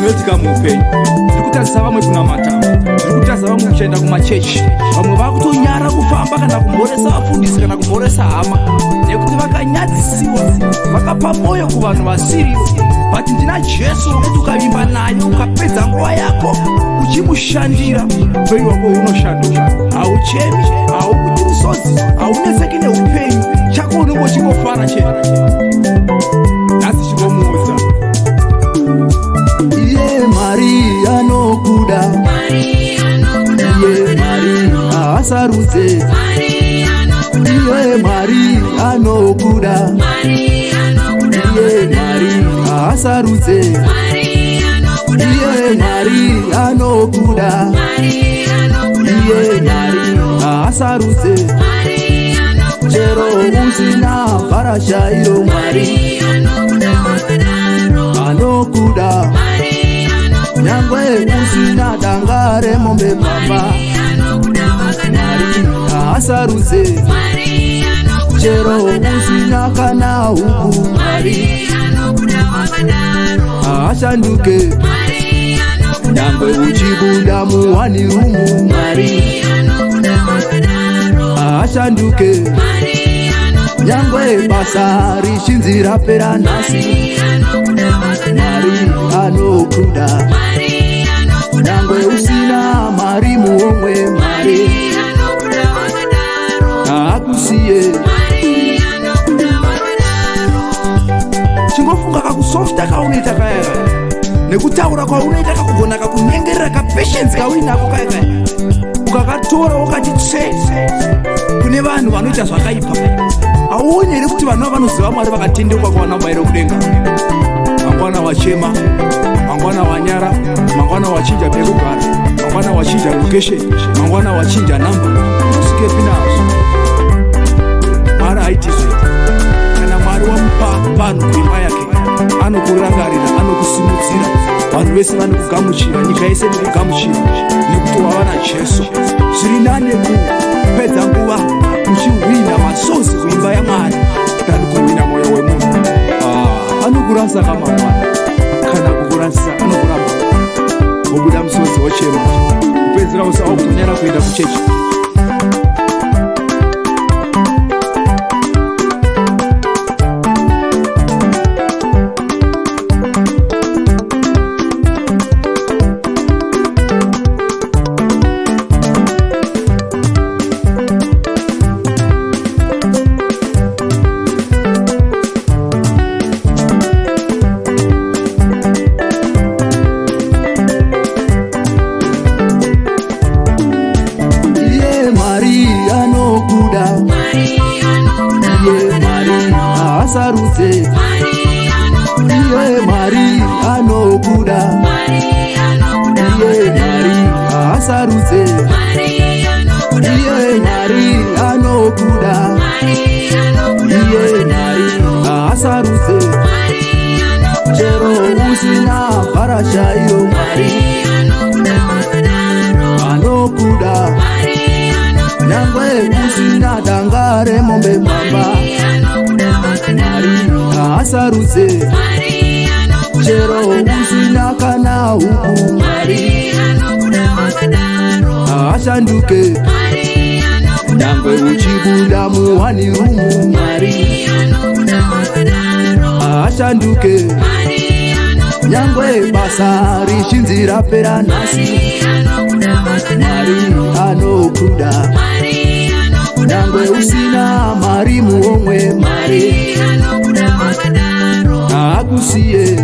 zvinoitika muupenyu. Tiri kutarisa vamwe kunamata, tiri kutarisa vamwe kuchaenda kumachechi, vamwe vakutonyara kufamba kana kumhoresa vafundisi kana kumhoresa hama, nekuti vakanyadzisiwa, vakapa mwoyo kuvanhu vasirivo. But ndina Jesu wekuti ukavimba naye ukapedza nguva yako uchimushandira, upenyu wako unoshanduka. Hauchemi, haukuti musodzi, haunetseki neupenyu, chako unenge uchingofara chete. Nhasi chingomuudza iye Mwari anokuda, iye Mwari haasarudze, iye Mwari anokuda, iye Mwari haasarudze, iye Mwari anokuda, iye Mwari haasarudze. Chero usina varashairo, Mwari anokuda, nyangwe usina dangare mombe pamba, Mwari haasarudze. Chero usina kana huku, Mwari haashanduke. Nyangwe uchibuda muwani rumu, Mwari haashanduke. Nyangwe basa rishinzira pera nhasi, Mwari anokuda. Nyangwe usina mari muomwe, Mwari haakusiye. chingofunga kakusofta kaunoita kaya, nekutaura kwaunoita kakugona kakunyengerera kapatience kauinako kaya, ukakatora ukati tse kune vanhu vanoita zvakaipa. Hauoni here kuti vanhu vanoziva Mwari vakatendeuka kuvana vabayira kudenga? Mangwana wachema, mangwana wanyara, mangwana wachinja pekugara, mangwana wachinja location, mangwana wachinja namba. Usikepi nazvo. Mwari haitizve. Kana Mwari wamupa vanhu kuimba yake, anokurangarira, anokusimudzira, vanhu vese vanokugamuchira, nyika yese inokugamuchira, nekuti wava naJesu. Zviri nane kupedza nguva uchihwina masozi kuimba yaMwari than kuhwina mwoyo wemunhu. Anokurasa kamamwana, kana kukurasa anokuramba wobuda musodzi wochema, kupedzera usava kutonyara kuenda kuchechi. iye Mwari haasarudze, iye Mwari anokuda, iye Mwari haasarudze, iye Mwari anokuda, iye Mwari haasarudze. Chero usina varashairo, Mwari anokuda, nyangwe usina dangare mombe mamba, Mwari haasarudze. Chero usina kana huku, Mwari haashanduke. Nyangwe uchibuda muwani rumu, Mwari haashanduke. Nyangwe basa rishinzira pera nhasi, Mwari anokuda. Nyangwe usina mari muomwe, Mwari haakusiye.